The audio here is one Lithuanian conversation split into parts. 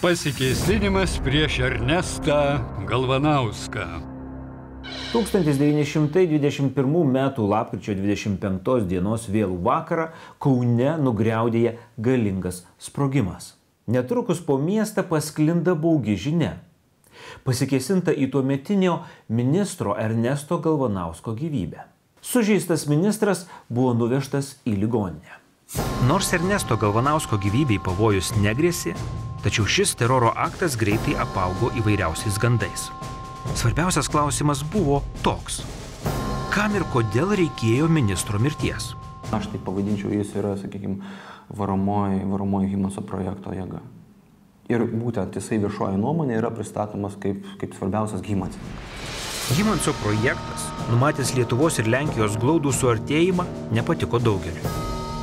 Pasikėsinimas prieš Ernestą Galvanauską. 1921 m. lapkričio 25 dienos vėlų vakarą Kaune nugriaudėja galingas sprogimas. Netrukus po miestą pasklinda baugi žinia. Pasikėsinta į tuometinio ministro Ernesto Galvanausko gyvybę. Sužeistas ministras buvo nuvežtas į ligoninę. Nors Ernesto Galvanausko gyvybei pavojus negrėsė, tačiau šis teroro aktas greitai apaugo įvairiausiais gandais. Svarbiausias klausimas buvo toks: kam ir kodėl reikėjo ministro mirties? Aš tai pavadinčiau, jis yra, sakykime, varomoji Hymanso projekto jėga. Ir būtent jisai viešoji nuomonė yra pristatomas kaip svarbiausias hymansininkas. Hymanso projektas, numatęs Lietuvos ir Lenkijos glaudų suartėjimą, nepatiko daugeliui.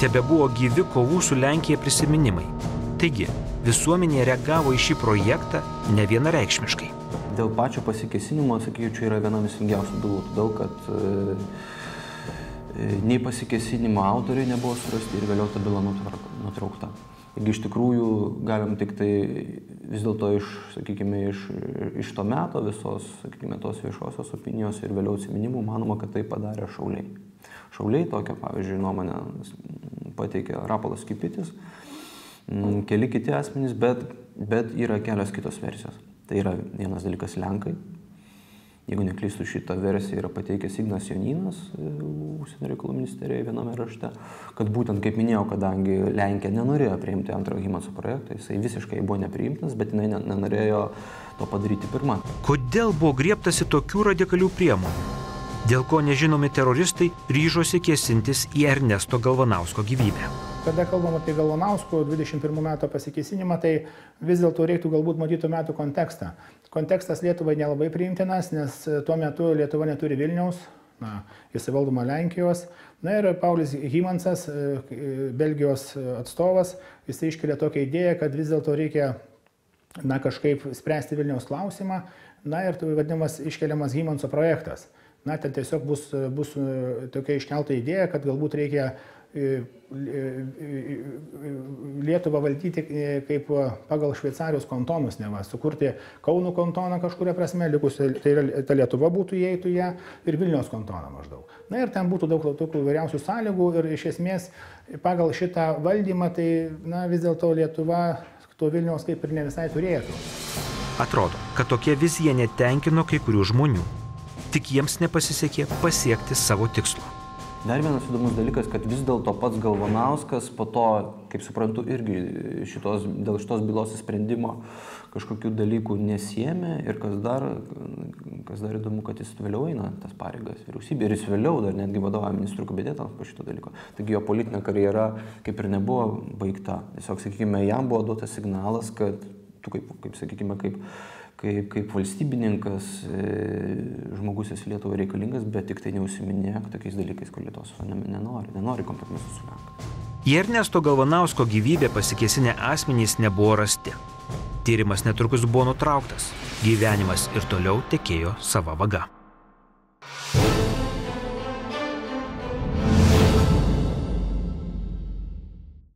Tebebuvo gyvi kovų su Lenkija prisiminimai. Taigi, visuomenė reagavo į šį projektą nevienareikšmiškai. Dėl pačio pasikėsinimo, sakyčiau, čia yra viena visingiausių bylų, todėl kad nei pasikėsinimo autoriai nebuvo surasti ir vėliau ta byla nutraukta. Taigi iš tikrųjų galim tik tai vis dėlto iš to meto visos, sakykime, tos viešosios opinijos ir vėliau atsiminimų manoma, kad tai padarė šauliai. Šauliai tokią, pavyzdžiui, nuomonę pateikė Rapolas Kipitis, keli kiti asmenys, bet yra kelios kitos versijos. Tai yra vienas dalykas Lenkai. Jeigu neklystu, šitą versiją yra pateikęs Ignas Jonynas, Užsienio reikalų ministerijoje viename rašte, kad būtent, kaip minėjau, kadangi Lenkija nenorėjo priimti antrojo Hymanso projektą, jisai visiškai buvo nepriimtas, bet jinai nenorėjo to padaryti pirmą. Kodėl buvo griebtasi tokių radikalių priemonių? Dėl ko nežinomi teroristai ryžosi kėsintis į Ernesto Galvanausko gyvybę? Kada kalbam apie Galvanausko 21 metų pasikėsinimą, tai vis dėlto reiktų galbūt matyti metų kontekstą. Kontekstas Lietuvai nelabai priimtinas, nes tuo metu Lietuva neturi Vilniaus, jisai valdoma Lenkijos. Na ir Paulius Hymansas, Belgijos atstovas, jisai iškelia tokią idėją, kad vis dėlto reikia kažkaip spręsti Vilniaus klausimą. Na ir vadinamas iškeliamas Hymanso projektas. Ten tiesiog bus tokia iškelta idėja, kad galbūt reikia Lietuvą valdyti kaip pagal Šveicarijos kantonus, sukurti Kauno kantoną kažkuria prasme, likusi, tai ta Lietuva būtų įeitų ją ir Vilniaus kantoną maždaug. Na ir ten būtų daug tokių vairiausių sąlygų ir iš esmės pagal šitą valdymą tai vis dėlto Lietuva to Vilniaus kaip ir ne visai turėtų. Atrodo, kad tokia vizija netenkino kai kurių žmonių. Tik jiems nepasisekė pasiekti savo tikslo. Dar vienas įdomus dalykas, kad vis dėlto pats Galvanauskas po to, kaip suprantu, irgi dėl šitos bylos sprendimo kažkokių dalykų nesiėmė ir kas dar įdomu, kad jis vėliau eina tas pareigas vyriausybė ir jis vėliau dar netgi vadovauja ministrų kabinetams po šito dalyko. Taigi jo politinė karjera kaip ir nebuvo baigta. Tiesiog, sakykime, jam buvo duotas signalas, kad tu kaip valstybininkas žmogus esi Lietuvai reikalingas, bet tik tai neužsiminėk tokiais dalykais, kur Lietuvos nenori kompromisų su Lenkais. Į Ernesto Galvanausko gyvybę pasikėsinę asmenys nebuvo rasti. Tyrimas netrukus buvo nutrauktas. Gyvenimas ir toliau tekėjo sava vaga.